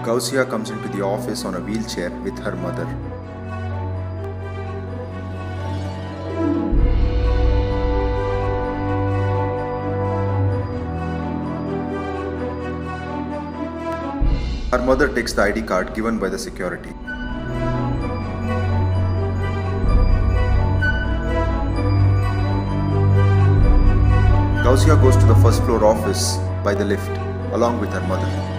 Ghousia comes into the office on a wheelchair with her mother. Her mother takes the ID card given by the security. Ghousia goes to the first floor office by the lift along with her mother.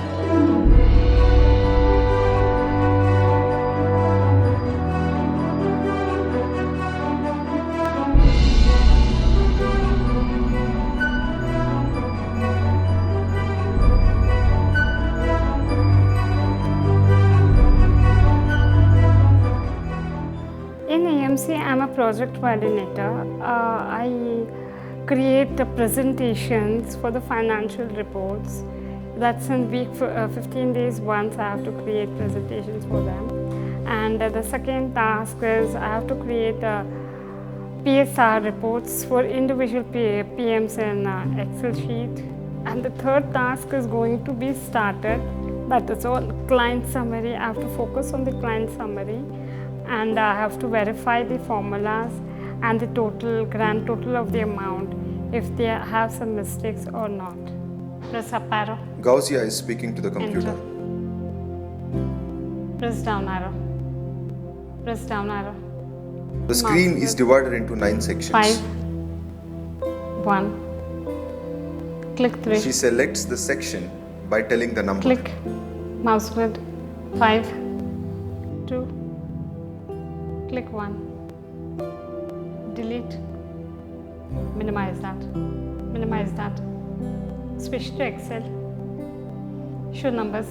In AMC, I'm a project coordinator. I create the presentations for the financial reports. That's in week 15 days once I have to create presentations for them. And the second task is I have to create PSR reports for individual PMs in Excel sheet. And the third task is going to be started. That is all client summary. I have to focus on the client summary. And I have to verify the formulas and the grand total of the amount, if they have some mistakes or not. Press up arrow. Ghousia is speaking to the computer. Enter. Press down arrow. Press down arrow. The screen is divided into 9 sections. 5. 1. Click 3. She selects the section by telling the number. Click. Mouse wheel. 5. 2. Click 1. Delete. Minimize that. Minimize that. Switch to Excel. Show numbers.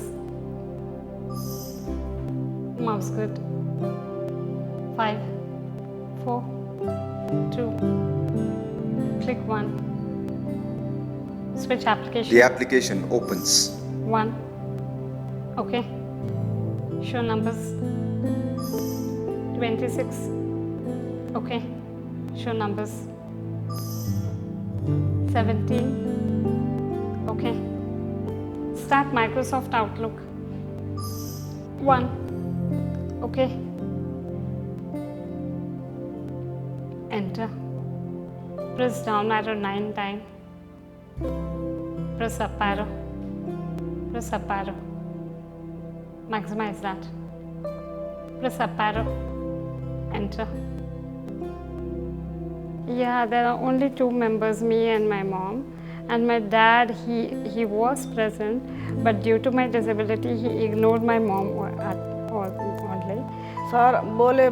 Mouse good. 5. 4. 2. Click 1. Switch application. The application opens. 1. Okay. Show numbers. 26. Okay. Show numbers. 17. Okay. Start Microsoft Outlook. 1. Okay. Enter. Press down arrow 9 times. Press up arrow. Press up arrow. Maximize that. Press up arrow. Enter. Yeah, there are only 2 members, me and my mom. And my dad, he was present, but due to my disability, he ignored my mom only. Sir बोले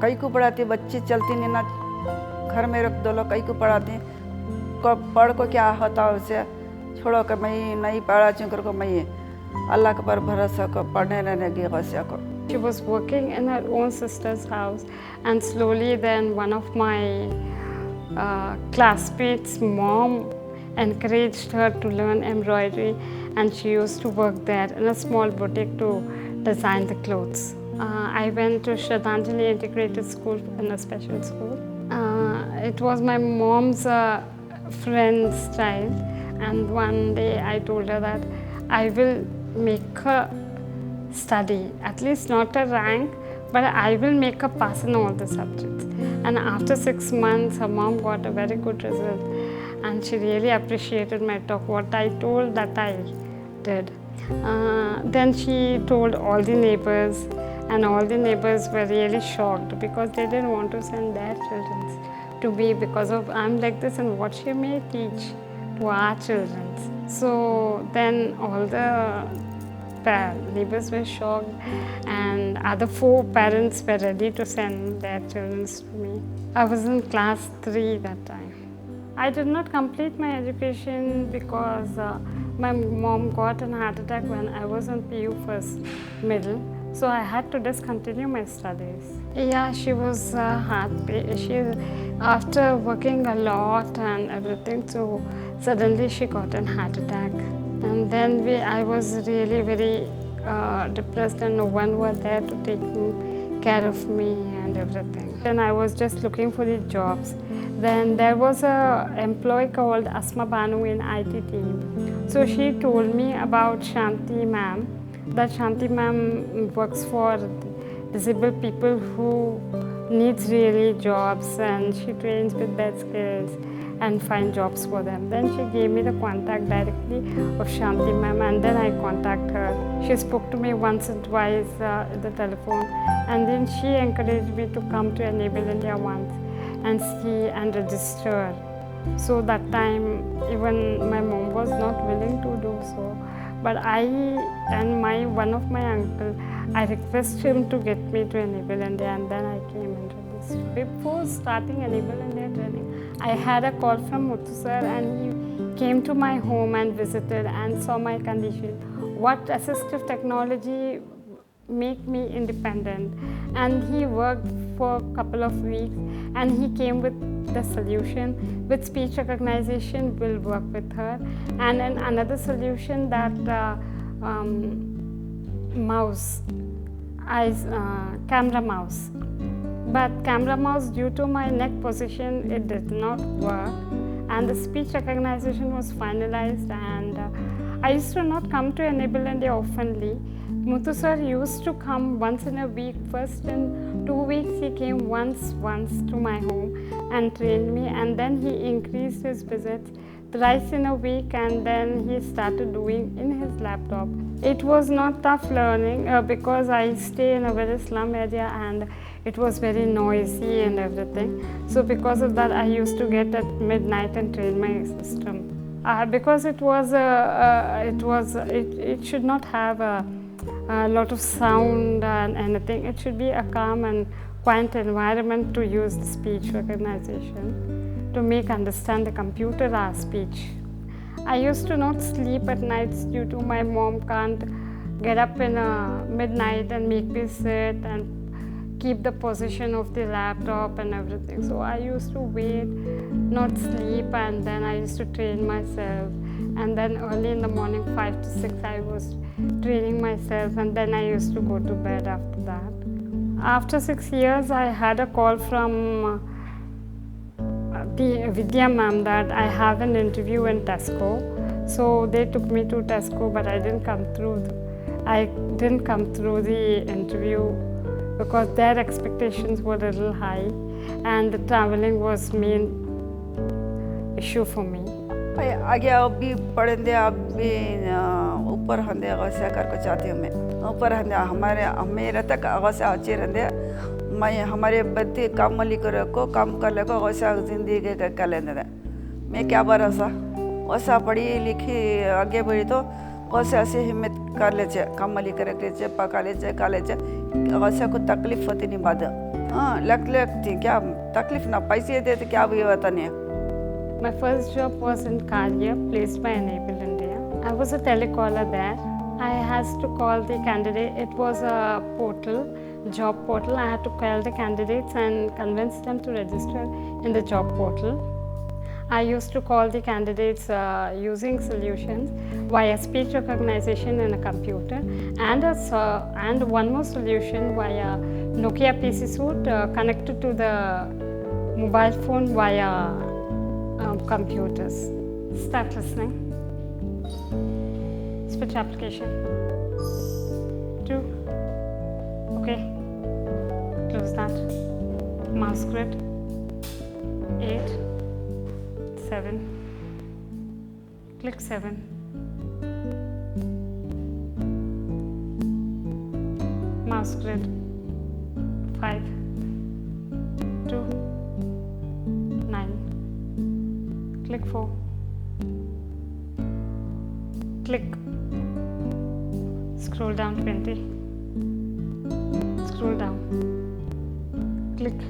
कई को पढ़ाती बच्ची चलती नहीं ना घर में रख दो लो कई को पढ़ाती पढ़ को क्या होता उसे छोड़ो कि मैं नहीं पढ़ा चुकर को मैं अल्लाह के पर भरोसा को पढ़ने लेने की ग़ौसिया को. She was working in her own sister's house, and slowly then one of my classmates' mom encouraged her to learn embroidery, and she used to work there in a small boutique to design the clothes. I went to Shraddhanjali Integrated School in a special school. It was my mom's friend's child, and one day I told her that I will make her study, at least not a rank, but I will make her pass in all the subjects. And after 6 months, her mom got a very good result, and she really appreciated my talk. What I told, that I did. Then she told all the neighbors, and all the neighbors were really shocked because they didn't want to send their children to me because of I'm like this and what she may teach to our children. So then all the neighbors were shocked, and other 4 parents were ready to send their children to me. I was in class 3 that time. I did not complete my education because my mom got an heart attack when I was in PU first middle. So I had to discontinue my studies. Yeah, she was after working a lot and everything, so suddenly she got an heart attack. And then I was really very depressed, and no one was there to take care of me and everything. And I was just looking for the jobs. Then there was an employee called Asma Banu in IT team. So she told me about Shanti ma'am. that Shanti ma'am works for disabled people who needs really jobs, and she trains with their skills and find jobs for them. Then she gave me the contact directly of Shanti ma'am, and then I contact her. She spoke to me once and twice at the telephone, and then she encouraged me to come to Enable India once and see and register. So that time even my mom was not willing to do so, but I and one of my uncle, I requested him to get me to Enable India, and then I came and registered. Before starting Enable India training, I had a call from Muthu sir, and he came to my home and visited and saw my condition, what assistive technology make me independent, and he worked for a couple of weeks and he came with the solution. With speech recognition we'll work with her, and then another solution that mouse, camera mouse. But camera mouse, due to my neck position, it did not work, and the speech recognition was finalized, and I used to not come to Enable India oftenly. Muthu sir used to come once in a week. First in 2 weeks he came once to my home and trained me, and then he increased his visits thrice in a week, and then he started doing in his laptop. It was not tough learning because I stay in a very slum area and it was very noisy and everything. So because of that I used to get at midnight and train my system. Because it should not have a lot of sound and anything. It should be a calm and quiet environment to use the speech recognition to make understand the computer our speech. I used to not sleep at nights due to my mom can't get up in midnight and make me sit and keep the position of the laptop and everything. So I used to wait, not sleep, and then I used to train myself. And then early in the morning, 5 to 6, I was training myself, and then I used to go to bed after that. After 6 years, I had a call from the Vidya ma'am that I have an interview in Tesco. So they took me to Tesco, but I didn't come through the interview because their expectations were a little high, and the traveling was main issue for me. आगे अब भी पढ़ेंगे, अब भी ऊपर हंदे अगस्या कर को चाहती हूँ मैं ऊपर हंदे मेरे तक अगस्या अच्छे रहंदे मैं हमारे बच्चे काम मली काम कर लेको अगस्या जिंदगी के कर लेंदे मैं क्या भरोसा वैसा पढ़ी लिखी आगे बढ़ी तो अगस्या से हिम्मत कर ले काम मली करे पका ले अगस्या को तकलीफ होती नहीं बाद लगती क्या तकलीफ ना पैसे देते क्या भी होता नहीं. My first job was in Ghousia, placed by Enable India. I was a telecaller there. I had to call the candidate. It was a portal, job portal. I had to call the candidates and convince them to register in the job portal. I used to call the candidates using solutions via speech recognition in a computer, and one more solution via Nokia PC suite connected to the mobile phone via computers. Start listening. Switch application. 2. Okay. Close that. Mouse grid. 8. 7. Click 7. Mouse grid. 5. 2. 9. Click 4. Click. Scroll down 20. Scroll down. Click.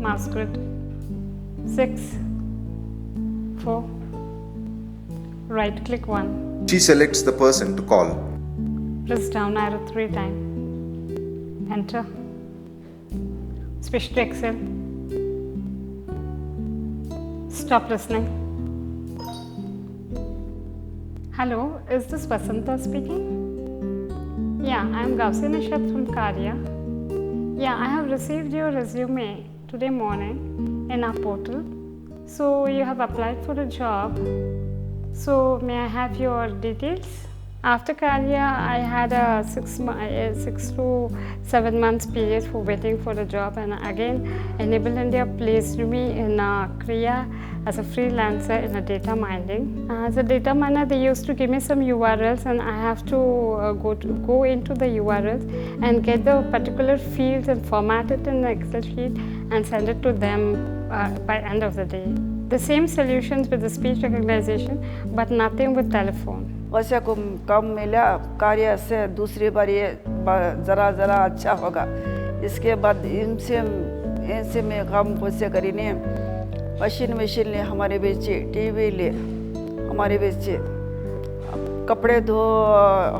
Mouse grid. 6. 4. Right click 1. She selects the person to call. Press down arrow 3 times. Enter. Switch to Excel. Stop listening. Hello, is this Vasanta speaking? Yeah, I am Ghousia from Karya. Yeah, I have received your resume today morning in our portal. So you have applied for a job. So may I have your details? After career, I had a 6 to 7 months period for waiting for a job, and again, Enable India placed me in Korea as a freelancer in a data mining. As a data miner, they used to give me some URLs, and I have to go into the URLs and get the particular fields and format it in the Excel sheet and send it to them by end of the day. The same solutions with the speech recognition, but nothing with telephone. वैसे को कम मिला कार्य से दूसरी बार ये ज़रा ज़रा अच्छा होगा। इसके बाद इनसे मैं काम वैसे करी ने मशीन ले हमारे बेचे, टीवी ले हमारे बेचे, कपड़े धो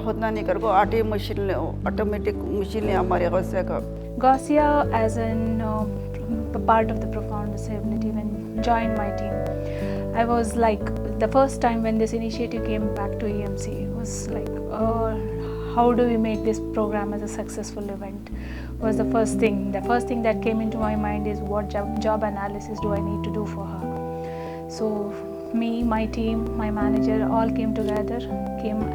होता नहीं कर को ऑटोमेटिक मशीन ले हमारे वैसे का। Ghousia as an part of the profound disability when joined my team. I was like, the first time when this initiative came back to EMC, it was like, how do we make this program as a successful event? Was the first thing. The first thing that came into my mind is what job analysis do I need to do for her? So me, my team, my manager all came together,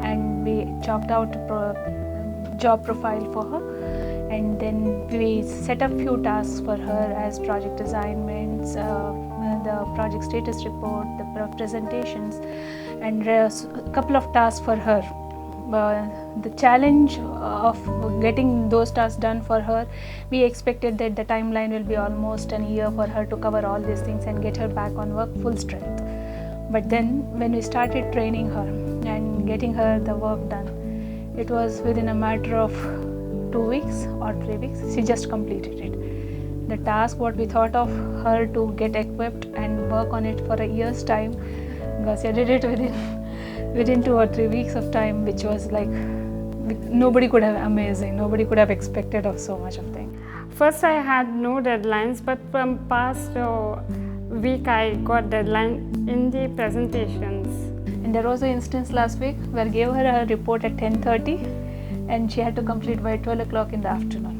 and we chopped out a job profile for her. And then we set up few tasks for her as project assignments, the project status report, the presentations, and a couple of tasks for her. The challenge of getting those tasks done for her, we expected that the timeline will be almost a year for her to cover all these things and get her back on work full strength. But then when we started training her and getting her the work done, it was within a matter of 2 weeks or 3 weeks, she just completed it. The task what we thought of her to get equipped and work on it for a year's time, Ghousia did it within 2 or 3 weeks of time, which was like nobody could have expected of so much of thing. First I had no deadlines, but from past week I got deadline in the presentations. And there was an instance last week where I gave her a report at 10:30 and she had to complete by 12 o'clock in the afternoon.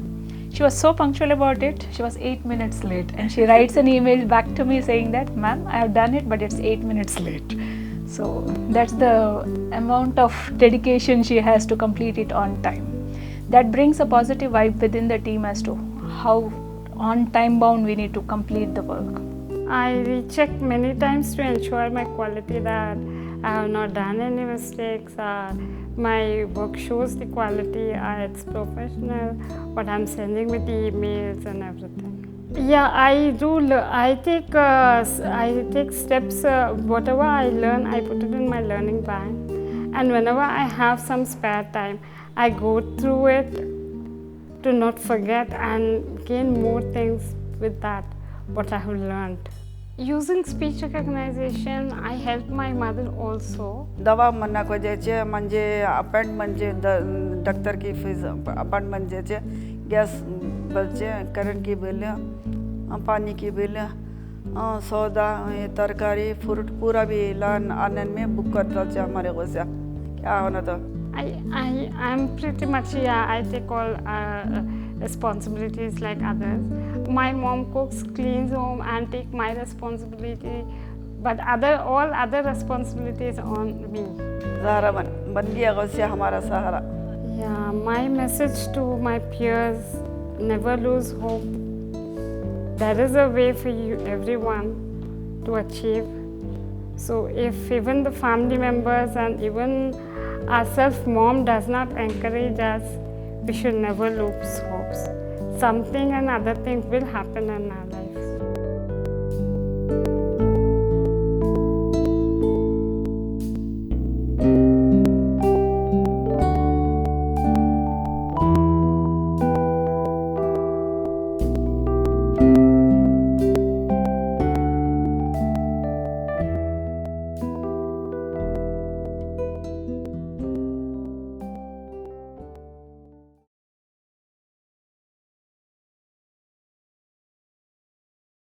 She was so punctual about it, she was 8 minutes late, and she writes an email back to me saying that, ma'am, I have done it, but it's 8 minutes late. So that's the amount of dedication she has to complete it on time. That brings a positive vibe within the team as to how on time bound we need to complete the work. I recheck many times to ensure my quality, that I have not done any mistakes. My work shows the quality, it's professional, what I'm sending with the emails and everything. Yeah, I do. I take steps. Whatever I learn, I put it in my learning bank, and whenever I have some spare time, I go through it to not forget and gain more things with that what I have learned. Using speech recognition, I helped my mother also. दवा मना को जायचे म्हणजे appointment जे doctor की fees appointment जायचे gas बलचे current की bill पानी की बिल सौदा तरकारी फ्रूट पूरा भी लान आनन में बुक कर दलचे हमारे Ghousia क्या होना तो I'm pretty much, yeah, I take all responsibilities like others. My mom cooks, cleans home, and take my responsibility, but all other responsibilities on me. सहारा बन गया Ghousia हमारा सहारा. Yeah, my message to my peers: never lose hope. There is a way for you, everyone, to achieve. So if even the family members and even ourselves, mom does not encourage us, we should never lose hopes. Something and other thing will happen in our life.